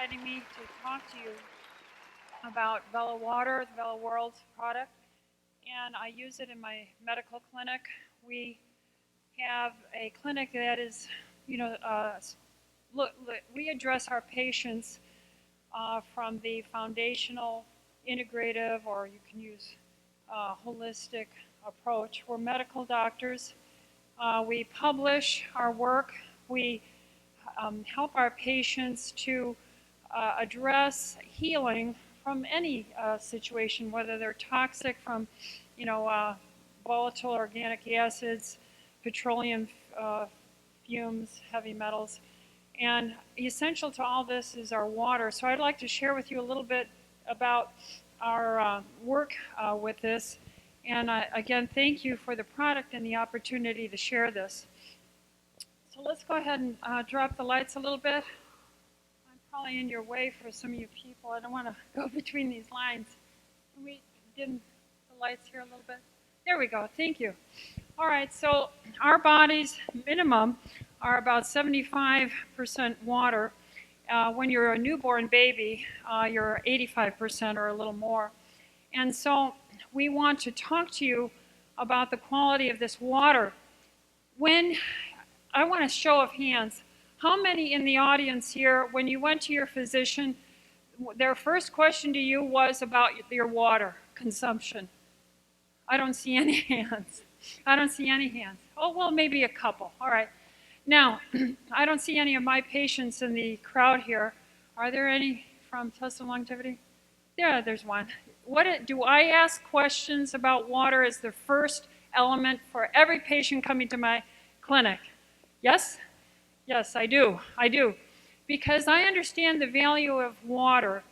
inviting me to talk to you about Vela Water, the Vela World product, and I use it in my medical clinic. We have a clinic that is, we address our patients from the foundational, integrative, or you can use holistic approach. We're medical doctors. We publish our work. We help our patients to address healing from any situation, whether they're toxic from, volatile organic acids, petroleum fumes, heavy metals. And essential to all this is our water. So I'd like to share with you a little bit about our work with this. And again, thank you for the product and the opportunity to share this. So let's go ahead and drop the lights a little bit. I'm probably in your way for some of you people. I don't want to go between these lines. Can we dim the lights here a little bit? There we go. Thank you. All right, so our bodies minimum are about 75% water. When you're a newborn baby, you're 85% or a little more. And so we want to talk to you about the quality of this water. When I want a show of hands, how many in the audience here, when you went to your physician, their first question to you was about your water consumption? I don't see any hands. I don't see any hands. Oh, well, maybe a couple. All right. Now, I don't see any of my patients in the crowd here. Are there any from Tesla Longevity? There's one. Do I ask questions about water as the first element for every patient coming to my clinic? Yes? Yes, I do. I do. Because I understand the value of water.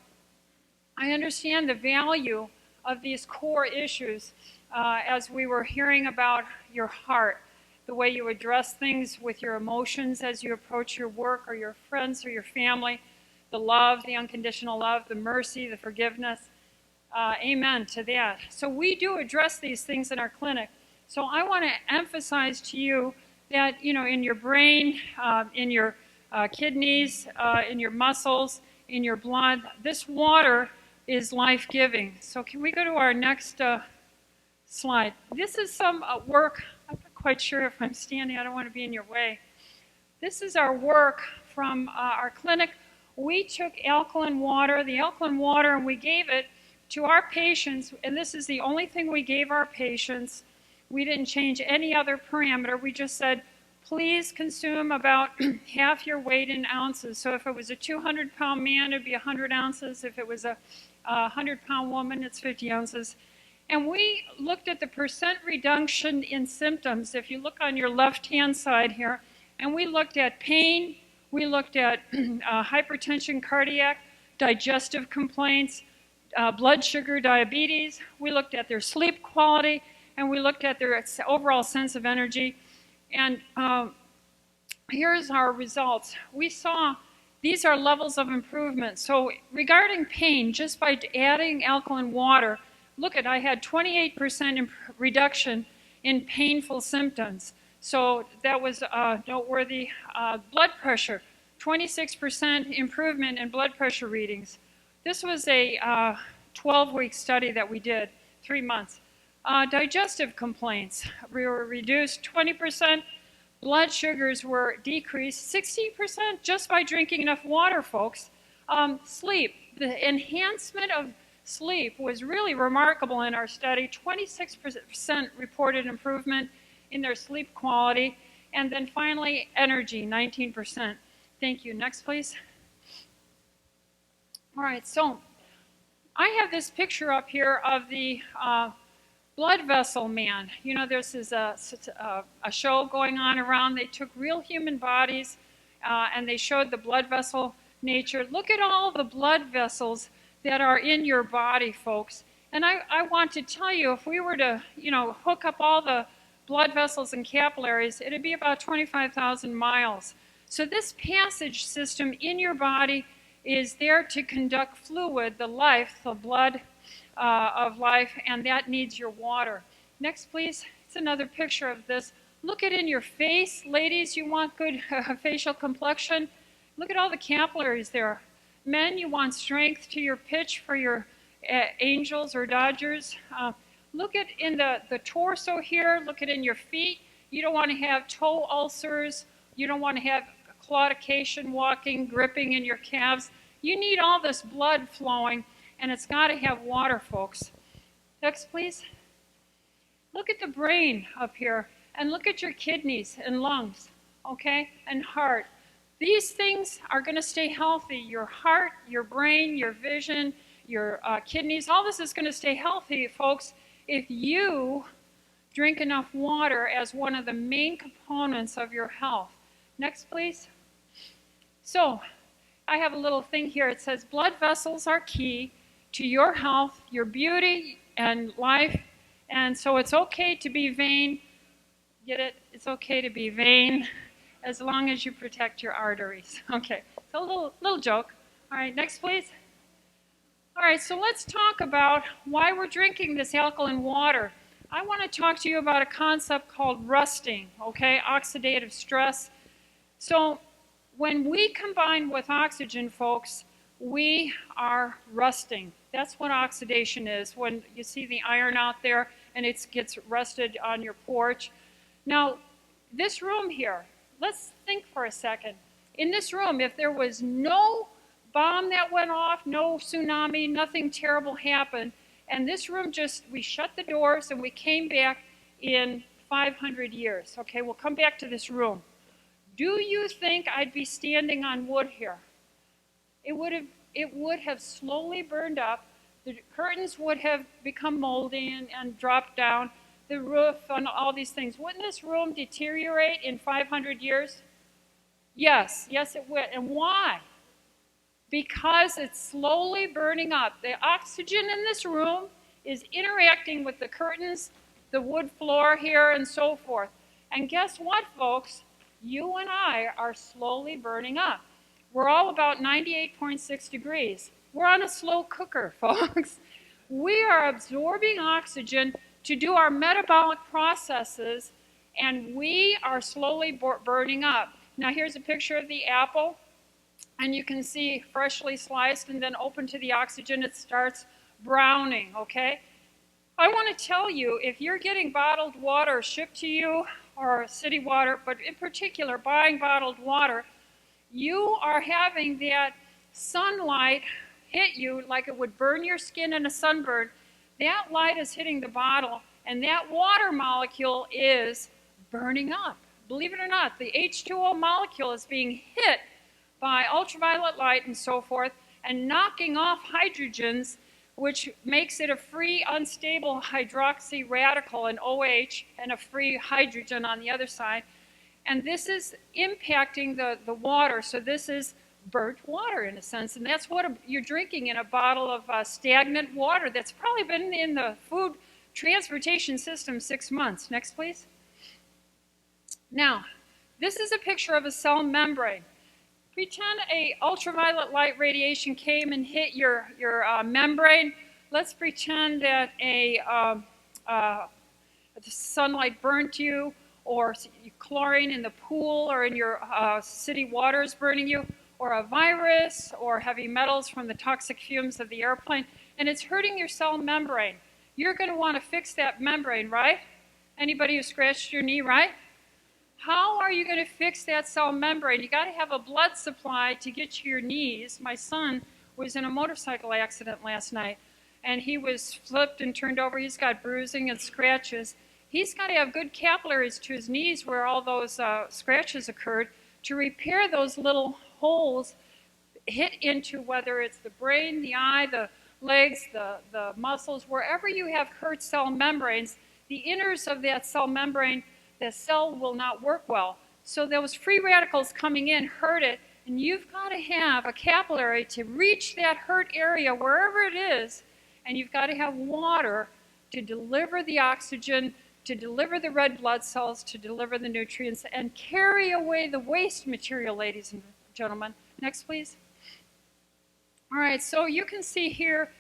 I understand the value of these core issues as we were hearing about your heart, the way you address things with your emotions as you approach your work or your friends or your family, the love, the unconditional love, the mercy, the forgiveness. Amen to that. So we do address these things in our clinic. So I want to emphasize to you that, in your brain, in your kidneys, in your muscles, in your blood, this water is life-giving. So can we go to our next slide? This is some work. I'm not quite sure if I'm standing. I don't want to be in your way. This is our work from our clinic. We took alkaline water, the alkaline water, and we gave it to our patients, and this is the only thing we gave our patients. We didn't change any other parameter. We just said, please consume about half your weight in ounces. So if it was a 200-pound man, it'd be 100 ounces. If it was a 100-pound woman, it's 50 ounces. And we looked at the percent reduction in symptoms. If you look on your left-hand side here, and we looked at pain, we looked at hypertension, cardiac, digestive complaints, blood sugar, diabetes. We looked at their sleep quality, and we looked at their overall sense of energy. And here's our results. We saw these are levels of improvement. So regarding pain, just by adding alkaline water, look at, I had 28% reduction in painful symptoms. So that was noteworthy. Blood pressure, 26% improvement in blood pressure readings. This was a 12-week study that we did, 3 months. Digestive complaints were reduced 20%. Blood sugars were decreased 60% just by drinking enough water, folks. Sleep, the enhancement of sleep was really remarkable in our study. 26% reported improvement in their sleep quality. And then finally, energy, 19%. Thank you. Next, please. All right, so I have this picture up here of the blood vessel man. This is a show going on around. They took real human bodies and they showed the blood vessel nature. Look at all the blood vessels that are in your body, folks. And I want to tell you, if we were to, hook up all the blood vessels and capillaries, it'd be about 25,000 miles. So this passage system in your body is there to conduct fluid, the life, the blood of life, and that needs your water. Next, please. It's another picture of this. Look at in your face. Ladies, you want good facial complexion? Look at all the capillaries there. Men, you want strength to your pitch for your Angels or Dodgers. Look at in the torso here, look at in your feet. You don't want to have toe ulcers. You don't want to have claudication, walking, gripping in your calves. You need all this blood flowing, and it's got to have water, folks. Next, please. Look at the brain up here, and look at your kidneys and lungs, okay, and heart. These things are going to stay healthy. Your heart, your brain, your vision, your kidneys, all this is going to stay healthy, folks, if you drink enough water as one of the main components of your health. Next, please. So, I have a little thing here. It says blood vessels are key to your health, your beauty, and life. And so it's okay to be vain. Get it? It's okay to be vain as long as you protect your arteries. Okay, so a little joke. All right, next, please. All right, so let's talk about why we're drinking this alkaline water. I want to talk to you about a concept called rusting, okay, oxidative stress. So when we combine with oxygen, folks, we are rusting. That's what oxidation is, when you see the iron out there and it gets rusted on your porch. Now, this room here, let's think for a second. In this room, if there was no bomb that went off, no tsunami, nothing terrible happened, and this room we shut the doors and we came back in 500 years. Okay, we'll come back to this room. Do you think I'd be standing on wood here? It would have slowly burned up. The curtains would have become moldy and dropped down. The roof and all these things. Wouldn't this room deteriorate in 500 years? Yes, yes it would. And why? Because it's slowly burning up. The oxygen in this room is interacting with the curtains, the wood floor here, and so forth. And guess what, folks? You and I are slowly burning up. We're all about 98.6 degrees. We're on a slow cooker, folks. We are absorbing oxygen to do our metabolic processes, and we are slowly burning up. Now here's a picture of the apple. And you can see freshly sliced and then open to the oxygen, it starts browning, okay? I want to tell you, if you're getting bottled water shipped to you, or city water, but in particular buying bottled water, you are having that sunlight hit you like it would burn your skin in a sunburn. That light is hitting the bottle, and that water molecule is burning up. Believe it or not, the H2O molecule is being hit by ultraviolet light and so forth, and knocking off hydrogens, which makes it a free unstable hydroxy radical, an OH, and a free hydrogen on the other side. And this is impacting the water, so this is burnt water in a sense, and that's what you're drinking in a bottle of stagnant water that's probably been in the food transportation system 6 months. Next, please. Now, this is a picture of a cell membrane. Pretend a ultraviolet light radiation came and hit your membrane. Let's pretend that the sunlight burnt you, or chlorine in the pool or in your city water is burning you, or a virus, or heavy metals from the toxic fumes of the airplane, and it's hurting your cell membrane. You're going to want to fix that membrane, right? Anybody who scratched your knee, right? How are you going to fix that cell membrane? You got to have a blood supply to get to your knees. My son was in a motorcycle accident last night, and he was flipped and turned over. He's got bruising and scratches. He's got to have good capillaries to his knees where all those scratches occurred to repair those little holes hit into, whether it's the brain, the eye, the legs, the muscles, wherever you have hurt cell membranes, the inners of that cell membrane, the cell will not work well. So those free radicals coming in hurt it, and you've got to have a capillary to reach that hurt area wherever it is, and you've got to have water to deliver the oxygen, to deliver the red blood cells, to deliver the nutrients, and carry away the waste material, ladies and gentlemen. Next, please. All right, so you can see here,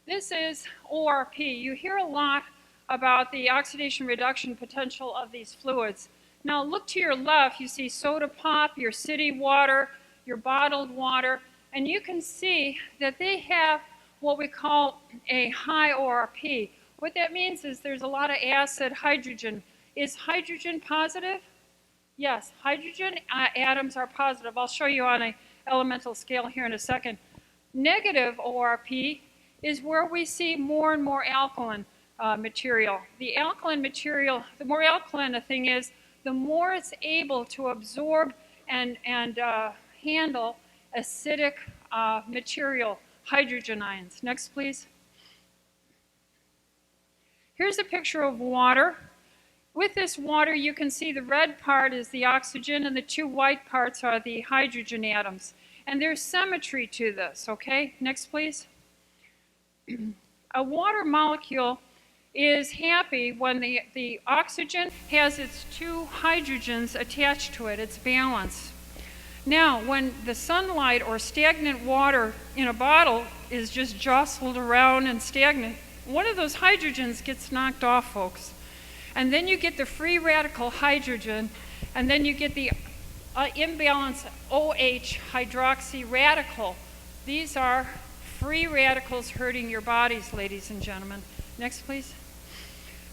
this is ORP. You hear a lot about the oxidation reduction potential of these fluids. Now look to your left, you see soda pop, your city water, your bottled water. And you can see that they have what we call a high ORP. What that means is there's a lot of acid hydrogen. Is hydrogen positive? Yes, hydrogen atoms are positive. I'll show you on an elemental scale here in a second. Negative ORP is where we see more and more alkaline material. The alkaline material, the more alkaline a thing is, the more it's able to absorb and handle acidic material, hydrogen ions. Next, please. Here's a picture of water. With this water, you can see the red part is the oxygen and the two white parts are the hydrogen atoms. And there's symmetry to this, okay? Next, please. A water molecule is happy when the oxygen has its two hydrogens attached to it. It's balanced. Now, when the sunlight or stagnant water in a bottle is just jostled around and stagnant, one of those hydrogens gets knocked off, folks. And then you get the free radical hydrogen, and then you get the imbalanced OH hydroxy radical. These are free radicals hurting your bodies, ladies and gentlemen. Next, please.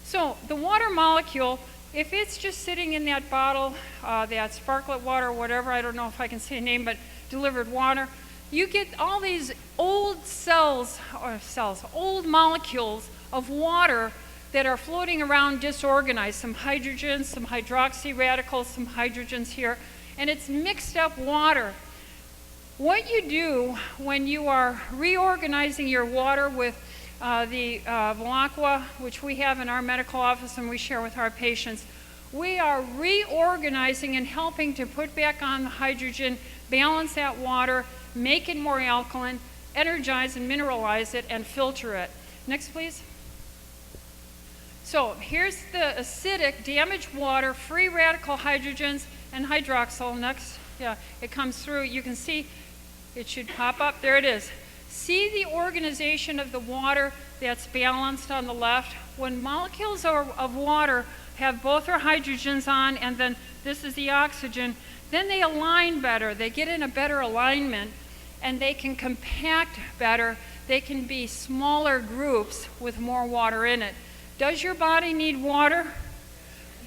So the water molecule, if it's just sitting in that bottle, that sparklet water or whatever, I don't know if I can say a name, but delivered water, you get all these old old molecules of water that are floating around disorganized, some hydrogens, some hydroxy radicals, some hydrogens here, and it's mixed up water. What you do when you are reorganizing your water with the Volaqua, which we have in our medical office and we share with our patients, we are reorganizing and helping to put back on the hydrogen, balance that water, make it more alkaline, energize and mineralize it, and filter it. Next, please. So here's the acidic, damaged water, free radical hydrogens, and hydroxyl. Next, yeah, it comes through. You can see it should pop up. There it is. See the organization of the water that's balanced on the left? When molecules of water have both their hydrogens on, and then this is the oxygen, then they align better. They get in a better alignment, and they can compact better. They can be smaller groups with more water in it. Does your body need water?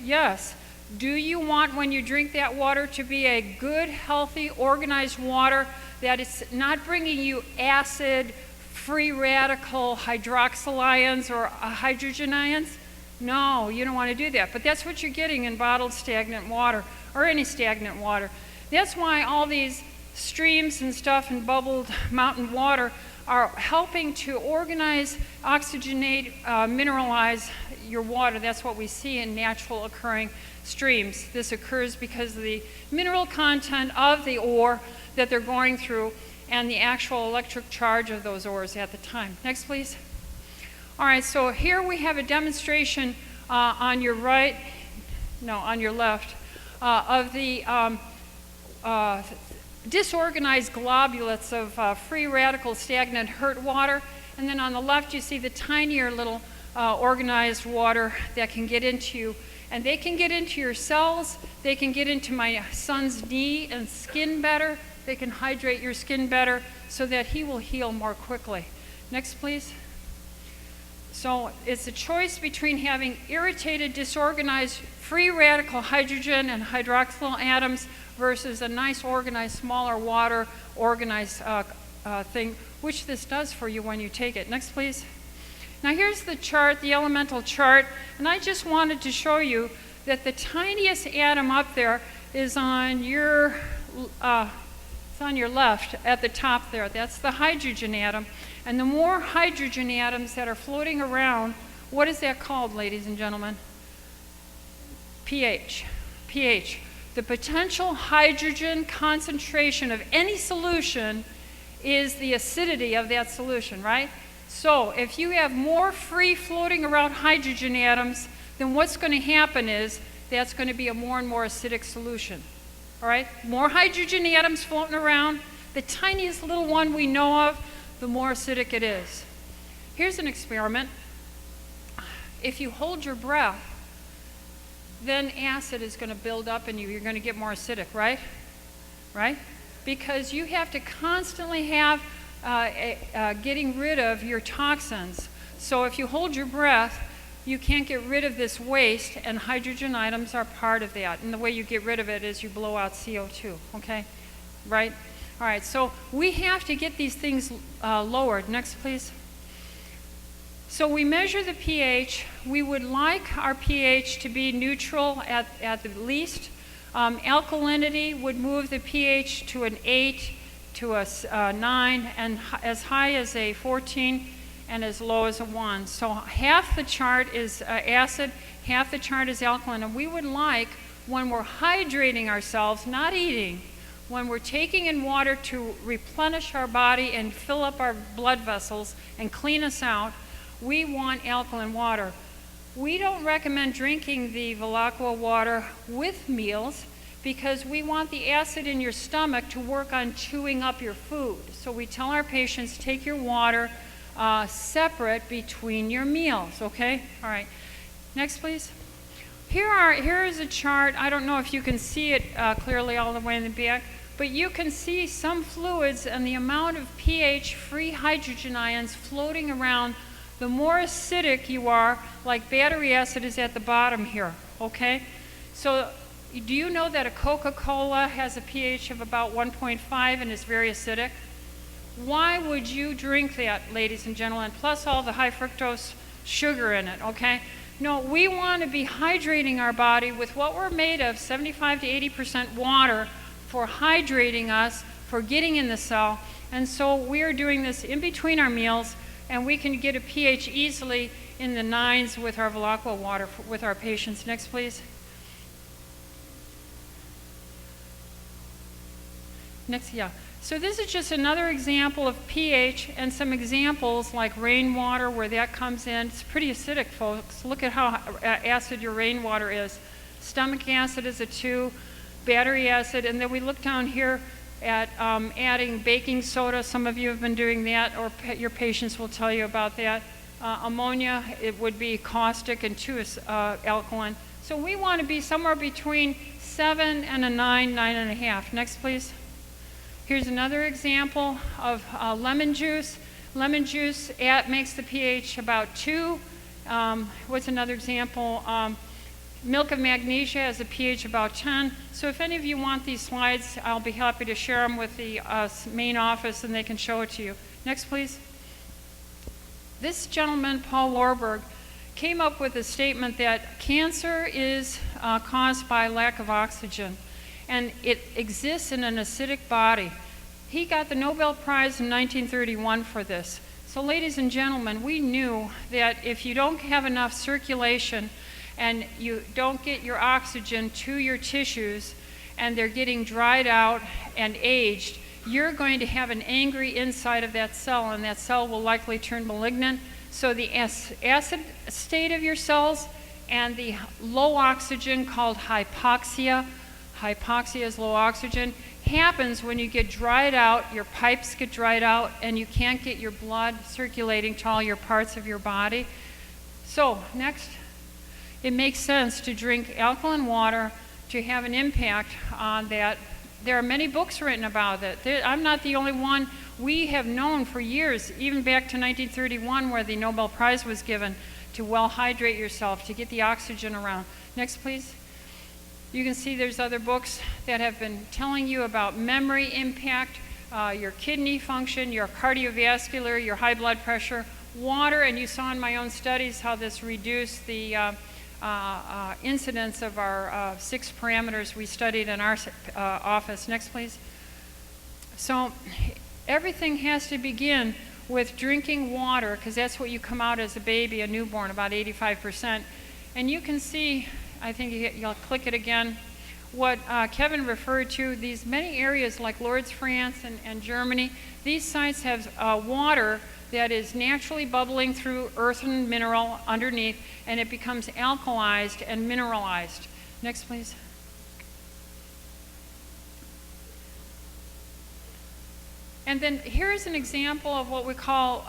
Yes. Do you want, when you drink that water, to be a good, healthy, organized water that is not bringing you acid, free radical hydroxyl ions or hydrogen ions? No, you don't want to do that. But that's what you're getting in bottled stagnant water or any stagnant water. That's why all these streams and stuff and bubbled mountain water are helping to organize, oxygenate, mineralize your water. That's what we see in natural occurring streams. This occurs because of the mineral content of the ore that they're going through and the actual electric charge of those ores at the time. Next, please. All right, so here we have a demonstration on your right, no, on your left, of the disorganized globulates of free radical stagnant hurt water, and then on the left you see the tinier little organized water that can get into you, and they can get into your cells, they can get into my son's knee and skin better, they can hydrate your skin better so that he will heal more quickly. Next, please. So it's a choice between having irritated, disorganized free radical hydrogen and hydroxyl atoms versus a nice organized, smaller water organized thing, which this does for you when you take it. Next, please. Now here's the chart, the elemental chart, and I just wanted to show you that the tiniest atom up there is on your left at the top there. That's the hydrogen atom. And the more hydrogen atoms that are floating around, what is that called, ladies and gentlemen? pH. pH. The potential hydrogen concentration of any solution is the acidity of that solution, right? So if you have more free floating around hydrogen atoms, then what's going to happen is that's going to be a more and more acidic solution. All right? More hydrogen atoms floating around, the tiniest little one we know of, the more acidic it is. Here's an experiment. If you hold your breath, then acid is going to build up in you. You're going to get more acidic, right? Right? because you have to constantly have getting rid of your toxins. So if you hold your breath, you can't get rid of this waste, and hydrogen items are part of that. And the way you get rid of it is you blow out CO2, okay? Right? All right, so we have to get these things lowered. Next, please. So we measure the pH. We would like our pH to be neutral at the least. Alkalinity would move the pH to an 8, to a 9, and as high as a 14, and as low as a 1. So half the chart is acid, half the chart is alkaline. And we would like, when we're hydrating ourselves, not eating, when we're taking in water to replenish our body and fill up our blood vessels and clean us out, we want alkaline water. We don't recommend drinking the Valaqua water with meals because we want the acid in your stomach to work on chewing up your food. So we tell our patients, take your water separate between your meals, okay? All right, next please. Here is a chart. I don't know if you can see it clearly all the way in the back, but you can see some fluids and the amount of pH-free hydrogen ions floating around. The more acidic you are, like battery acid is at the bottom here, okay? So do you know that a Coca-Cola has a pH of about 1.5 and is very acidic? Why would you drink that, ladies and gentlemen, plus all the high fructose sugar in it, okay? No, we want to be hydrating our body with what we're made of, 75 to 80% water, for hydrating us, for getting in the cell. And so we are doing this in between our meals, and we can get a pH easily in the 9s with our Valaqua water with our patients. Next, please. Next, yeah. So this is just another example of pH and some examples like rainwater where that comes in. It's pretty acidic, folks. Look at how acid your rainwater is. Stomach acid is a 2, battery acid, and then we look down here at adding baking soda. Some of you have been doing that, or your patients will tell you about that. Ammonia, it would be caustic, and 2 is alkaline. So we want to be somewhere between 7 and a 9, 9.5. Next, please. Here's another example of lemon juice. Lemon juice makes the pH about 2. What's another example? Milk of magnesia has a pH about 10. So if any of you want these slides, I'll be happy to share them with the main office and they can show it to you. Next, please. This gentleman, Paul Warburg, came up with a statement that cancer is caused by lack of oxygen, and it exists in an acidic body. He got the Nobel Prize in 1931 for this. So ladies and gentlemen, we knew that if you don't have enough circulation and you don't get your oxygen to your tissues and they're getting dried out and aged, you're going to have an angry inside of that cell, and that cell will likely turn malignant. So the acid state of your cells and the low oxygen, called hypoxia is low oxygen, happens when you get dried out, your pipes get dried out, and you can't get your blood circulating to all your parts of your body. So next, it makes sense to drink alkaline water to have an impact on that. There are many books written about it. I'm not the only one. We have known for years, even back to 1931 where the Nobel Prize was given, to well hydrate yourself, to get the oxygen around. Next, please. You can see there's other books that have been telling you about memory impact, your kidney function, your cardiovascular, your high blood pressure, water, and you saw in my own studies how this reduced the incidence of our 6 parameters we studied in our office. Next, please. So everything has to begin with drinking water, because that's what you come out as a baby, a newborn, about 85%. And you can see, I think you'll click it again, what Kevin referred to, these many areas like Lourdes, France, and Germany. These sites have water that is naturally bubbling through earth and mineral underneath, and it becomes alkalized and mineralized. Next, please. And then here's an example of what we call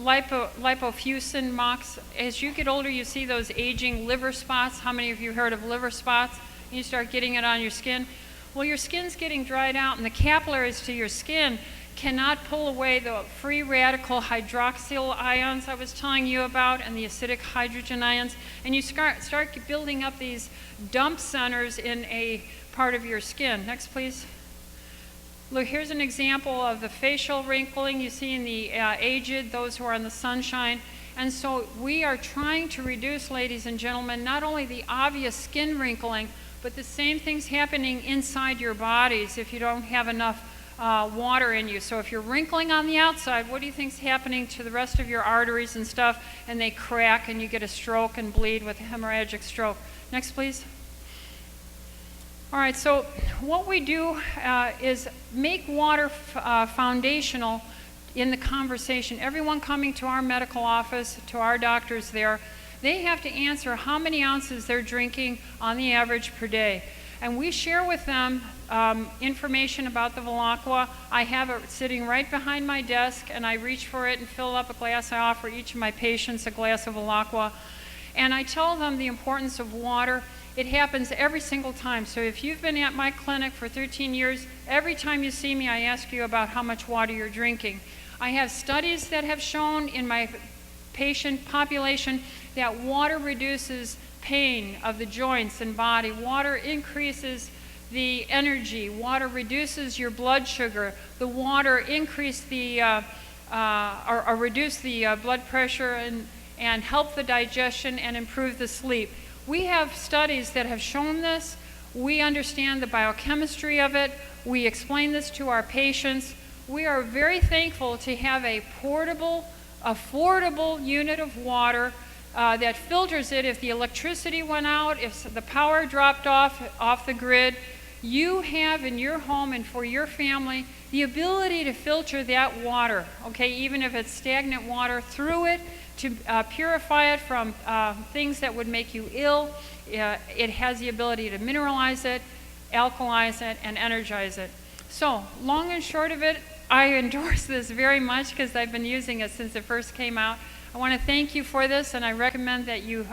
lipofuscin MOX. As you get older, you see those aging liver spots. How many of you heard of liver spots? You start getting it on your skin. Well, your skin's getting dried out, and the capillaries to your skin cannot pull away the free radical hydroxyl ions I was telling you about and the acidic hydrogen ions, and you start building up these dump centers in a part of your skin. Next, please. Look, here's an example of the facial wrinkling you see in the aged, those who are in the sunshine. And so we are trying to reduce, ladies and gentlemen, not only the obvious skin wrinkling, but the same things happening inside your bodies if you don't have enough water in you. So if you're wrinkling on the outside, what do you think's happening to the rest of your arteries and stuff, and they crack and you get a stroke and bleed with a hemorrhagic stroke? Next, please. All right, so what we do is make water foundational in the conversation. Everyone coming to our medical office, to our doctors there, they have to answer how many ounces they're drinking on the average per day. And we share with them information about the Velaqua. I have it sitting right behind my desk, and I reach for it and fill up a glass. I offer each of my patients a glass of Velaqua. And I tell them the importance of water. It happens every single time. So if you've been at my clinic for 13 years, every time you see me, I ask you about how much water you're drinking. I have studies that have shown in my patient population that water reduces pain of the joints and body. Water increases the energy. Water reduces your blood sugar. The water reduce the blood pressure and help the digestion and improve the sleep. We have studies that have shown this. We understand the biochemistry of it. We explain this to our patients. We are very thankful to have a portable, affordable unit of water that filters it. If the electricity went out, if the power dropped off the grid, you have in your home and for your family the ability to filter that water, okay, even if it's stagnant water, through it to purify it from things that would make you ill. It has the ability to mineralize it, alkalize it, and energize it. So, long and short of it, I endorse this very much because I've been using it since it first came out. I want to thank you for this, and I recommend that you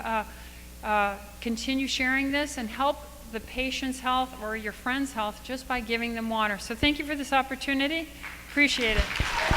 continue sharing this and help the patient's health or your friend's health just by giving them water. So thank you for this opportunity. Appreciate it.